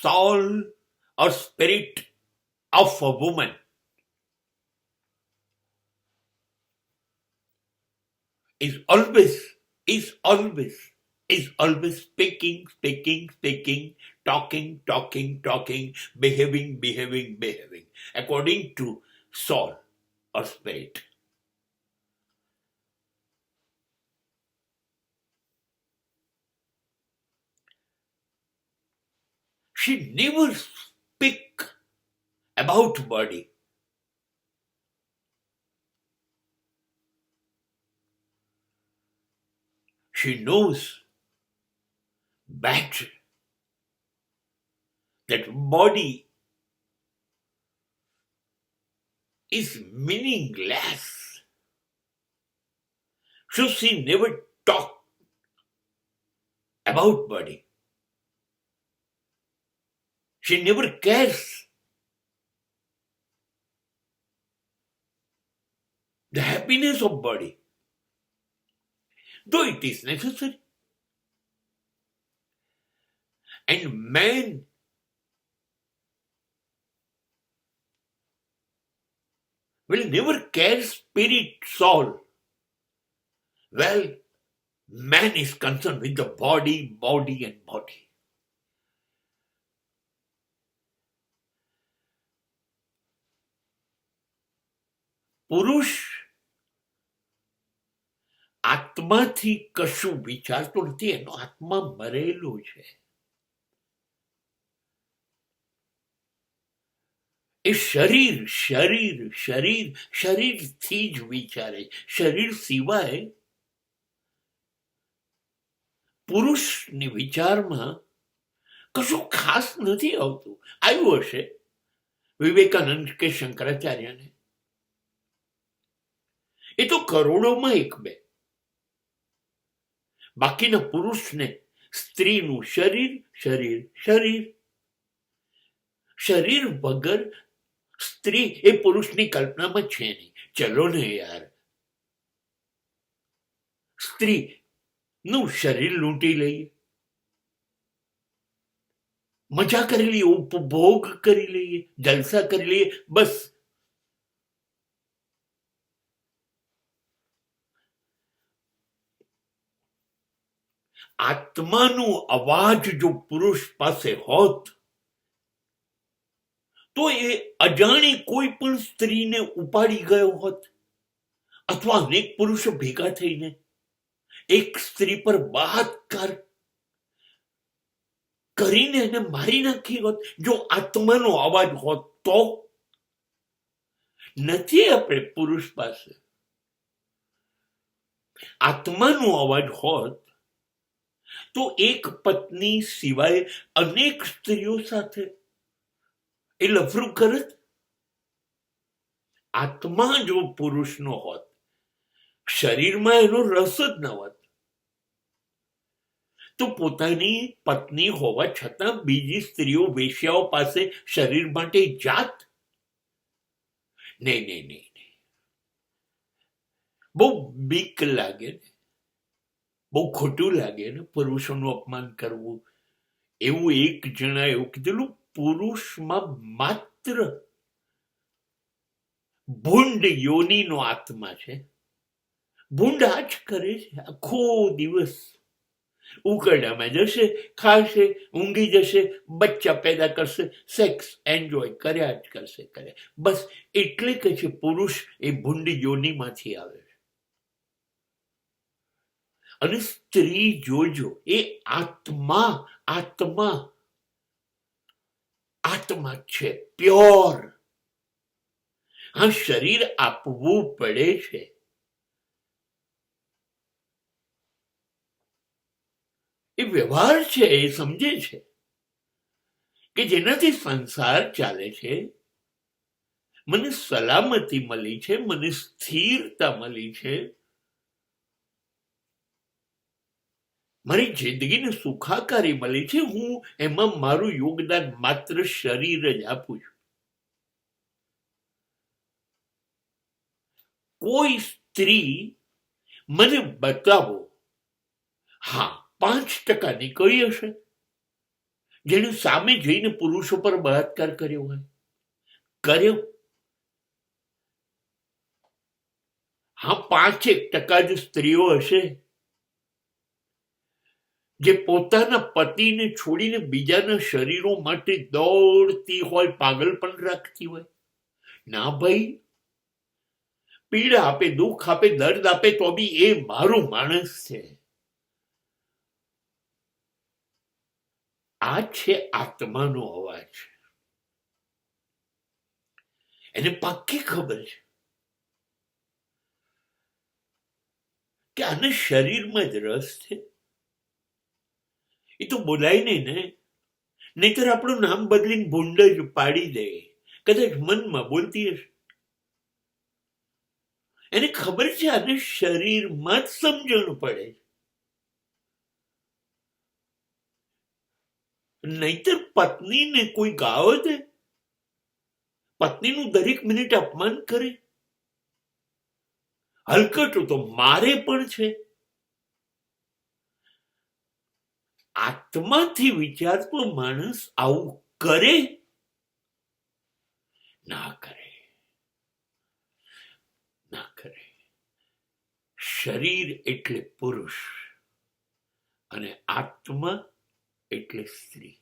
soul or spirit of a woman is always speaking, talking, behaving, according to soul or spirit. She never speak about body. She knows better that body is meaningless. So she never talk about body. She never cares the happiness of body, though it is necessary. And man will never care spirit, soul. Well, man is concerned with the body. પુરુષ આત્માથી કશું વિચારતો નથી, એનો આત્મા મરેલો છે. એ શરીરથી જ વિચારે. શરીર સિવાય પુરુષની વિચારમાં કશું ખાસ નથી આવતું. આવ્યું હશે વિવેકાનંદ કે શંકરાચાર્યને, એ તો કરોડોમાં એક બે. બાકીના પુરુષને સ્ત્રીનું શરીર વગર સ્ત્રી એ પુરુષની કલ્પનામાં છે નહીં. ચલો ને યાર, સ્ત્રી નું શરીર લૂંટી લઈએ, મજા કરી લઈએ, ઉપભોગ કરી લઈએ, જલસા કરી લઈએ, બસ. આત્માનો અવાજ જો પુરુષ પાસે હોત તો એ અજાણી કોઈ પણ સ્ત્રીને ઉપાડી ગયો હોત, અથવા અનેક પુરુષો ભેગા થઈને એક સ્ત્રી પર બળાત્કાર કરીને એને મારી નાખી હોત. જો આત્માનો અવાજ હોત તો. નથી આપણે પુરુષ પાસે. આત્માનો અવાજ હોત તો એક પત્ની સિવાય અનેક સ્ત્રીઓ સાથે એ લફરું કરત. આત્મા જો પુરુષનો હોત, શરીરમાં એનો રસ જ ન હોત, તો પોતાની પત્ની હોવા છતાં બીજી સ્ત્રીઓ વેશ્યાઓ પાસે શરીર માટે જાત? નહીં. બહુ બીક લાગે ને, બહુ ખોટું લાગે ને પુરુષોનું અપમાન કરવું. એવું એક જણા એવું કીધેલું, પુરુષમાં માત્ર ભૂંડ યોનિનો આત્મા છે. ભૂંડ આ જ કરે છે. આખો દિવસ ઉકરડામાં જશે, ખાશે, ઊંઘી જશે, બચ્ચા પેદા કરશે, સેક્સ એન્જોય કર્યા જ કરશે. બસ એટલે કે છે પુરુષ એ ભૂંડ યોનિમાંથી આવે છે. અને સ્ત્રી જોજો, એ આત્મા છે, પ્યોર. આ શરીર આપવું પડે છે. એ વ્યવહાર છે, એ સમજે છે કે જેનાથી સંસાર ચાલે છે. મને સલામતી મળી છે, મને સ્થિરતા મળી છે, મારી જિંદગીને સુખાકારી મળી છે. હું એમાં મારું યોગદાન માત્ર શરીર જ આપું છું. કોઈ સ્ત્રી મને બતાવો, હા 5% કોઈ હશે જેને સામે જઈને પુરુષો પર બળાત્કાર કર્યો હોય, કર્યો. હા, 5% જ સ્ત્રીઓ હશે જે પોતાના પતિને છોડીને બીજાના શરીરો માટે દોડતી હોય, પાગલ પણ રાખતી હોય. ના ભાઈ, પીડા આપે, દુઃખ આપે, દર્દ આપે, તો બી એ મારું માણસ છે. આ છે આત્માનો અવાજ. એને પાક્કી ખબર છે કે આને શરીરમાં જ રસ છે. એ તો બોલાય નહીં ને, નહીતર આપણું નામ બદલીને ભૂંડ જ પાડી દે. કદાચ મનમાં બોલતી હશે. એને ખબર છે આને શરીરમાં જ સમજણ પડે, નહીતર પત્નીને કોઈ ગાળો દે, પત્નીનું દરેક મિનિટ અપમાન કરે. હલકટો તો મારે પણ છે. આત્માથી વિચારતો માણસ આવું કરે? ના કરે, ના કરે. શરીર એટલે પુરુષ અને આત્મા એટલે સ્ત્રી.